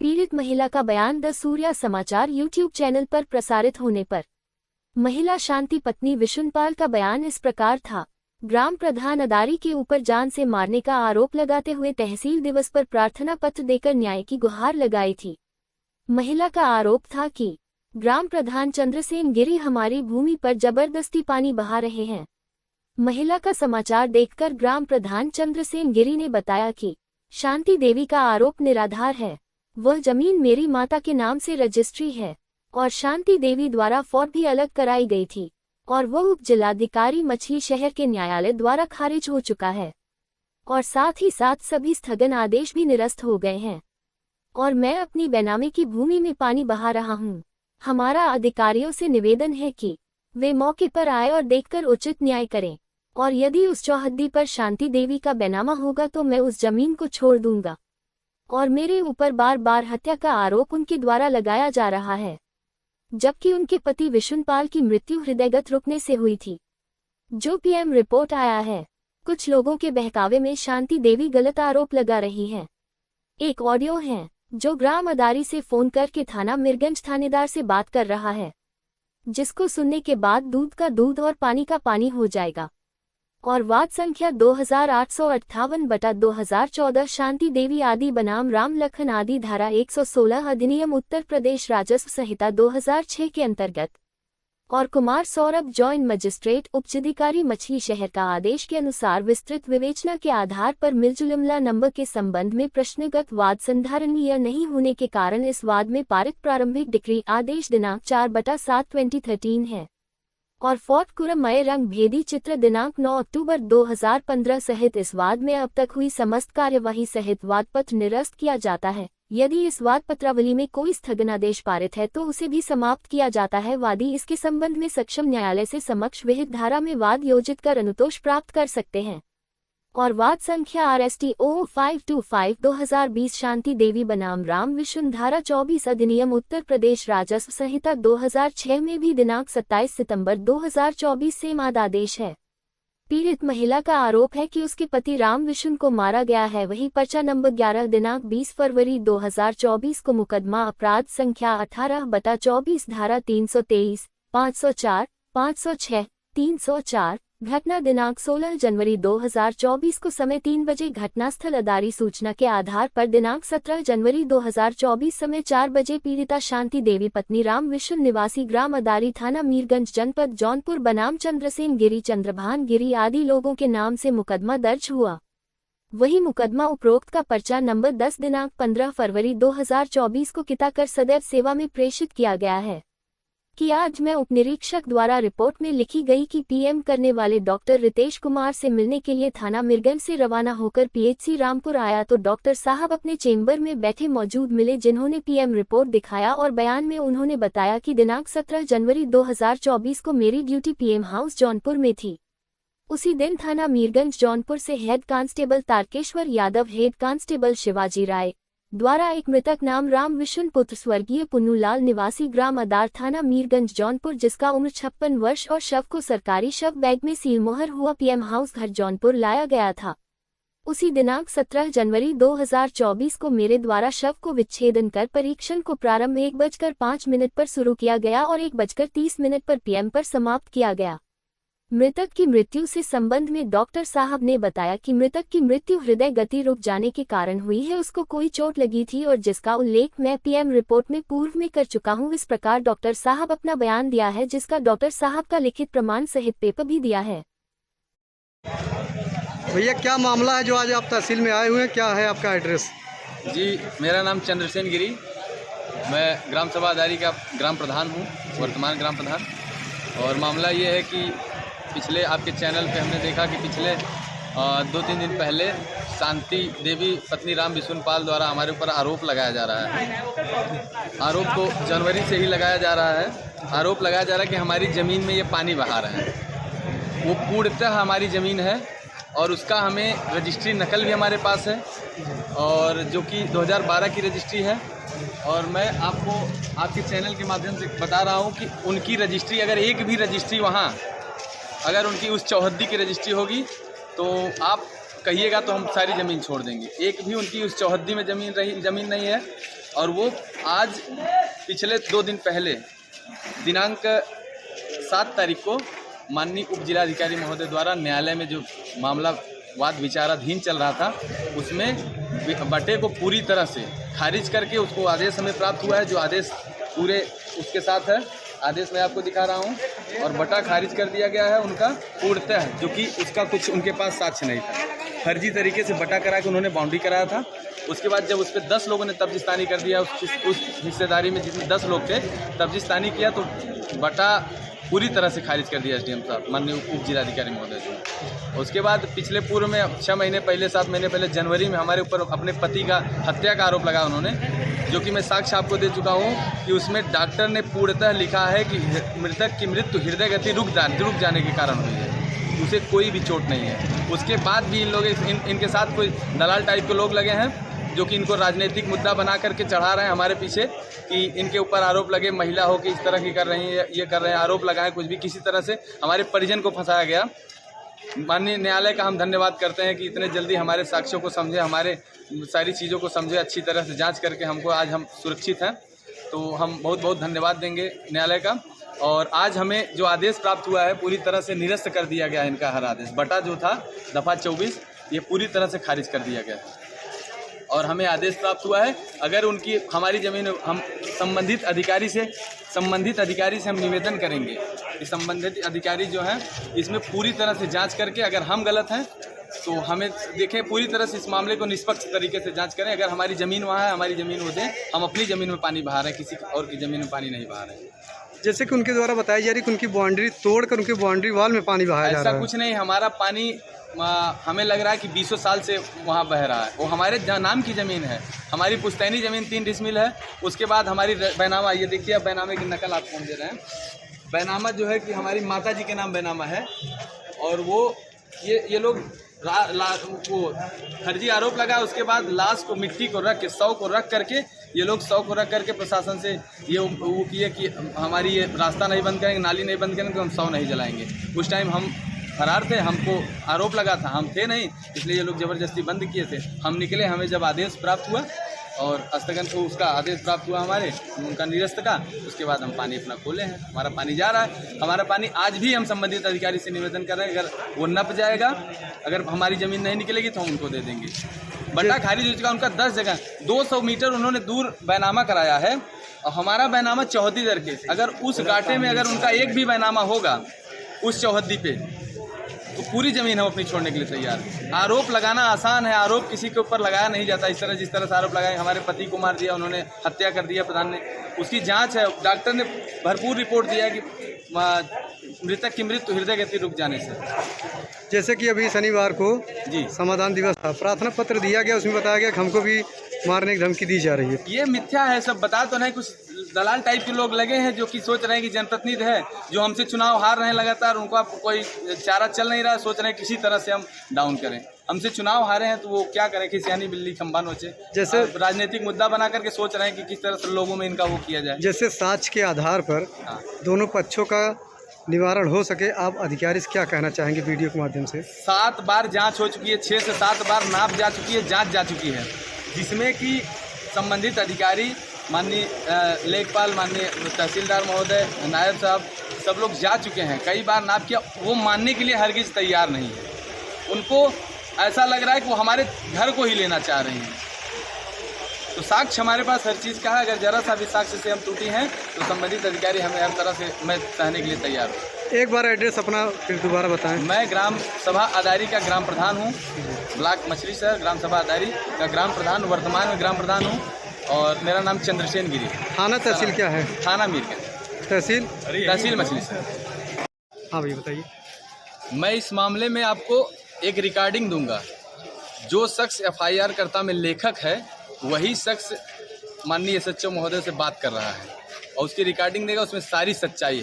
पीड़ित महिला का बयान द सूर्या समाचार यूट्यूब चैनल पर प्रसारित होने पर महिला शांति पत्नी विशुनपाल का बयान इस प्रकार था। ग्राम प्रधान अदारी के ऊपर जान से मारने का आरोप लगाते हुए तहसील दिवस पर प्रार्थना पत्र देकर न्याय की गुहार लगाई थी। महिला का आरोप था कि ग्राम प्रधान चंद्रसेन गिरी हमारी भूमि पर जबरदस्ती पानी बहा रहे हैं। महिला का समाचार देखकर ग्राम प्रधान चंद्रसेन गिरी ने बताया कि शांति देवी का आरोप निराधार है। वह जमीन मेरी माता के नाम से रजिस्ट्री है और शांति देवी द्वारा फॉर्म भी अलग कराई गई थी और वह उप जिलाधिकारी मछली शहर के न्यायालय द्वारा खारिज हो चुका है और साथ ही साथ सभी स्थगन आदेश भी निरस्त हो गए हैं और मैं अपनी बेनामी की भूमि में पानी बहा रहा हूं। हमारा अधिकारियों से निवेदन है कि वे मौके पर आए और देखकर उचित न्याय करें और यदि उस चौहद्दी पर शांति देवी का बेनामा होगा तो मैं उस जमीन को छोड़ दूंगा। और मेरे ऊपर बार बार हत्या का आरोप उनके द्वारा लगाया जा रहा है, जबकि उनके पति विशुनपाल की मृत्यु हृदयगत रुकने से हुई थी। जो पीएम रिपोर्ट आया है, कुछ लोगों के बहकावे में शांति देवी गलत आरोप लगा रही हैं। एक ऑडियो है जो ग्राम अदारी से फोन करके थाना मीरगंज थानेदार से बात कर रहा है, जिसको सुनने के बाद दूध का दूध और पानी का पानी हो जाएगा। और वाद संख्या 2858/2014 शांति देवी आदि बनाम राम लखन आदि धारा 116 अधिनियम उत्तर प्रदेश राजस्व संहिता 2006 के अंतर्गत और कुमार सौरभ जॉइंट मजिस्ट्रेट उपजिलाधिकारी मछली शहर का आदेश के अनुसार विस्तृत विवेचना के आधार पर मिलजुलमला नंबर के संबंध में प्रश्नगत वाद संधारणीय नहीं होने के कारण इस वाद में पारित प्रारंभिक डिक्री आदेश दिनांक 4/7/2013 है और फोर्ट कुरमय रंग भेदी चित्र दिनांक 9 अक्टूबर 2015 सहित इस वाद में अब तक हुई समस्त कार्यवाही सहित वाद पत्र निरस्त किया जाता है। यदि इस वाद पत्रावली में कोई स्थगनादेश पारित है तो उसे भी समाप्त किया जाता है। वादी इसके संबंध में सक्षम न्यायालय से समक्ष विहित धारा में वाद योजित कर अनुतोष प्राप्त कर सकते हैं। और वाद संख्या RSTO 525/2020 शांति देवी बनाम राम विशुन धारा 24 अधिनियम उत्तर प्रदेश राजस्व संहिता 2006 में भी दिनांक 27 सितंबर 2024 से माद आदेश है। पीड़ित महिला का आरोप है कि उसके पति राम विशुन को मारा गया है। वही पर्चा नंबर 11 दिनांक 20 फरवरी 2024 को मुकदमा अपराध संख्या 18/24 धारा 323, 504, 506, 304 घटना दिनांक 16 जनवरी 2024 को समय 3 बजे घटनास्थल अदारी सूचना के आधार पर दिनांक 17 जनवरी 2024 समय 4 बजे पीड़िता शांति देवी पत्नी राम विशुन निवासी ग्राम अदारी थाना मीरगंज जनपद जौनपुर बनाम चंद्रसेन गिरी चंद्रभान गिरी आदि लोगों के नाम से मुकदमा दर्ज हुआ। वही मुकदमा उपरोक्त का पर्चा नंबर 10 दिनांक 15 फरवरी 2024 को किताकर सदैव सेवा में प्रेषित किया गया है कि आज मैं उप निरीक्षक द्वारा रिपोर्ट में लिखी गई कि पीएम करने वाले डॉक्टर रितेश कुमार से मिलने के लिए थाना मीरगंज से रवाना होकर PHC रामपुर आया तो डॉक्टर साहब अपने चेंबर में बैठे मौजूद मिले, जिन्होंने पीएम रिपोर्ट दिखाया और बयान में उन्होंने बताया कि दिनांक 17 जनवरी 2024 को मेरी ड्यूटी PM हाउस जौनपुर में थी। उसी दिन थाना मीरगंज जौनपुर से head constable Tarkeshwar Yadav, head constable Shivaji Rai द्वारा एक मृतक नाम राम विशुन पुत्र स्वर्गीय पुन्नूलाल निवासी ग्राम अदार थाना मीरगंज जौनपुर जिसका उम्र 56 वर्ष और शव को सरकारी शव बैग में सीलमोहर हुआ PM हाउस घर जौनपुर लाया गया था। उसी दिनांक 17 जनवरी 2024 को मेरे द्वारा शव को विच्छेदन कर परीक्षण को प्रारंभ 1:05 पर शुरू किया गया और 1:30 पर PM पर समाप्त किया गया। मृतक की मृत्यु से संबंध में डॉक्टर साहब ने बताया कि मृतक की मृत्यु हृदय गति रुक जाने के कारण हुई है, उसको कोई चोट लगी थी और जिसका उल्लेख मैं PM रिपोर्ट में पूर्व में कर चुका हूं। इस प्रकार डॉक्टर साहब अपना बयान दिया है, जिसका डॉक्टर साहब का लिखित प्रमाण सहित पेपर भी दिया है। भैया क्या मामला है जो आज आप तहसील में आए हुए हैं, क्या है आपका एड्रेस? जी, मेरा नाम चंद्रसेन गिरी, मैं ग्राम सभा अदारी का ग्राम प्रधान हूँ, वर्तमान ग्राम प्रधान। और मामला ये है कि पिछले आपके चैनल पे हमने देखा कि पिछले 2-3 दिन पहले शांति देवी पत्नी राम विशुनपाल द्वारा हमारे ऊपर आरोप लगाया जा रहा है। आरोप को जनवरी से ही लगाया जा रहा है। आरोप लगाया जा रहा है कि हमारी ज़मीन में ये पानी बहा रहे हैं। वो पूर्णतः हमारी ज़मीन है और उसका हमें रजिस्ट्री नकल भी हमारे पास है और जो कि 2012 की रजिस्ट्री है। और मैं आपको आपके चैनल के माध्यम से बता रहा हूँ कि उनकी रजिस्ट्री, अगर एक भी रजिस्ट्री वहाँ अगर उनकी उस चौहद्दी की रजिस्ट्री होगी तो आप कहिएगा तो हम सारी ज़मीन छोड़ देंगे। एक भी उनकी उस चौहद्दी में ज़मीन नहीं है और वो आज पिछले 2 दिन पहले दिनांक 7 तारीख को माननीय उप जिलाधिकारी महोदय द्वारा न्यायालय में जो मामला वाद विचाराधीन चल रहा था उसमें बटे को पूरी तरह से खारिज करके उसको आदेश हमें प्राप्त हुआ है। जो आदेश पूरे उसके साथ है, आदेश मैं आपको दिखा रहा हूं, और बटा खारिज कर दिया गया है उनका पूर्णतः, जो कि उसका कुछ उनके पास साक्ष्य नहीं था। फर्जी तरीके से बटा करा के उन्होंने बाउंड्री कराया था। उसके बाद जब उस पर 10 लोगों ने तब्जिस्तानी कर दिया, उस हिस्सेदारी में जितने 10 लोग थे तब्जिस्तानी किया, तो बटा पूरी तरह से खारिज कर दिया एसडीएम साहब माननीय उप जिलाधिकारी महोदय जी। उसके बाद पिछले पूर्व में 6 महीने पहले 7 महीने पहले जनवरी में हमारे ऊपर अपने पति का हत्या का आरोप लगा उन्होंने, जो कि मैं साक्ष्य आपको दे चुका हूँ कि उसमें डॉक्टर ने पूर्णतः लिखा है कि मृतक की मृत्यु हृदय गति रुक जाने के कारण हुई है, उसे कोई भी चोट नहीं है। उसके बाद भी इन लोग इनके साथ कोई दलाल टाइप के लोग लगे हैं जो कि इनको राजनीतिक मुद्दा बना करके चढ़ा रहे हैं हमारे पीछे कि इनके ऊपर आरोप लगे, महिला हो कि इस तरह की कर रही है, ये कर रहे हैं, आरोप लगाए कुछ भी, किसी तरह से हमारे परिजन को फंसाया गया। माननीय न्यायालय का हम धन्यवाद करते हैं कि इतने जल्दी हमारे साक्ष्यों को समझे, हमारे सारी चीज़ों को समझे, अच्छी तरह से जांच करके हमको आज हम सुरक्षित हैं, तो हम बहुत बहुत धन्यवाद देंगे न्यायालय का। और आज हमें जो आदेश प्राप्त हुआ है पूरी तरह से निरस्त कर दिया गया है इनका हर आदेश। बटा जो था दफ़ा 24 ये पूरी तरह से खारिज कर दिया गया है और हमें आदेश प्राप्त हुआ है, अगर उनकी हमारी ज़मीन, हम संबंधित अधिकारी से हम निवेदन करेंगे कि संबंधित अधिकारी जो हैं इसमें पूरी तरह से जांच करके, अगर हम गलत हैं तो हमें देखें, पूरी तरह से इस मामले को निष्पक्ष तरीके से जांच करें। अगर हमारी ज़मीन वहाँ है, हमारी ज़मीन वो दें, हम अपनी ज़मीन में पानी बहा रहे हैं, किसी और की ज़मीन में पानी नहीं बहा रहे हैं। जैसे कि उनके द्वारा बताई जा रही कि उनकी बाउंड्री तोड़कर उनके बाउंड्री वॉल में पानी बहाया जा रहा है। ऐसा कुछ नहीं, हमारा पानी हमें लग रहा है कि 20 साल से वहाँ बह रहा है। वो हमारे नाम की ज़मीन है, हमारी पुश्तैनी ज़मीन 3 डिसमिल है। उसके बाद हमारी बैनामा, ये देखिए आप बैनामे की नकल आपको हम दे रहे हैं। बैनामा जो है कि हमारी माता जी के नाम बैनामा है, और वो ये लोग वो फर्जी आरोप लगा। उसके बाद लाश को, मिट्टी को रख के, शव को रख करके, ये लोग शव को रख करके प्रशासन से ये वो किए कि हमारी ये रास्ता नहीं बंद करेंगे, नाली नहीं बंद करेंगे तो हम शव नहीं जलाएंगे। उस टाइम हम फरार थे, हमको आरोप लगा था, हम थे नहीं, इसलिए ये लोग ज़बरदस्ती बंद किए थे। हम निकले, हमें जब आदेश प्राप्त हुआ और स्थगन को उसका आदेश प्राप्त हुआ हमारे उनका निरस्त का, उसके बाद हम पानी अपना खोले हैं। हमारा पानी जा रहा है, हमारा पानी आज भी हम संबंधित अधिकारी से निवेदन कर रहे हैं, अगर वो नप जाएगा, अगर हमारी ज़मीन नहीं निकलेगी तो हम उनको दे देंगे। बटा खारिज हो चुका उनका 10 जगह, 200 मीटर उन्होंने दूर बैनामा कराया है, और हमारा बैनामा चौहद्दी दर के, अगर उस घाटे में अगर उनका एक भी बैनामा होगा उस चौहद्दी पे, तो पूरी ज़मीन हम अपनी छोड़ने के लिए तैयार हैं। आरोप लगाना आसान है, आरोप किसी के ऊपर लगाया नहीं जाता। इस तरह जिस तरह से आरोप लगाए, हमारे पति को मार दिया, उन्होंने हत्या कर दिया प्रधान ने, उसकी जांच है। डॉक्टर ने भरपूर रिपोर्ट दिया है कि मृतक की मृत्यु हृदय गति रुक जाने से। जैसे कि अभी शनिवार को जी समाधान दिवस था, प्रार्थना पत्र दिया गया, उसमें बताया गया कि हमको भी मारने की धमकी दी जा रही है। ये मिथ्या है, सब बता तो नहीं, कुछ दलाल टाइप के लोग लगे हैं जो कि सोच रहे हैं कि जनप्रतिनिधि है, जो हमसे चुनाव हार रहे हैं लगातार, उनको आप कोई चारा चल नहीं रहा है, सोच रहे हैं किसी तरह से हम डाउन करें। हमसे चुनाव हारे हैं तो वो क्या करें कि सियानी बिल्ली खंबा नोचे, जैसे राजनीतिक मुद्दा बना करके सोच रहे हैं कि किस तरह से लोगों में इनका वो किया जाए। जैसे साक्ष्य के आधार पर दोनों पक्षों का निवारण हो सके, आप अधिकारी से क्या कहना चाहेंगे वीडियो के माध्यम से? 7 बार जांच हो चुकी है, 6 से 7 बार नाप जा चुकी है, जांच जा चुकी है, जिसमें कि संबंधित अधिकारी, माननीय लेखपाल, माननीय तहसीलदार महोदय, नायब साहब, सब लोग जा चुके हैं, कई बार नाप किया। वो मानने के लिए हरगिज़ तैयार नहीं है। उनको ऐसा लग रहा है कि वो हमारे घर को ही लेना चाह रही हैं। तो साक्ष्य हमारे पास हर चीज़ का है, अगर जरा सा भी साक्ष्य से हम टूटी हैं तो संबंधित अधिकारी हमें हर तरह से मैं सहने के लिए तैयार हूँ। एक बार एड्रेस अपना फिर दोबारा बताएं। मैं ग्राम सभा आदारी का ग्राम प्रधान हूँ, ब्लॉक मछली शहर ग्राम सभा आदारी का ग्राम प्रधान, वर्तमान में ग्राम प्रधान हूँ, और मेरा नाम चंद्रसेन गिरी। थाना तहसील क्या है? थाना मीरगंज, तहसील मछली शहर। हाँ भैया बताइए। मैं इस मामले में आपको एक रिकॉर्डिंग दूंगा। जो शख्स FIR कर्ता में लेखक है वही शख्स माननीय SHO महोदय से बात कर रहा है, और उसकी रिकॉर्डिंग देगा, उसमें सारी सच्चाई है।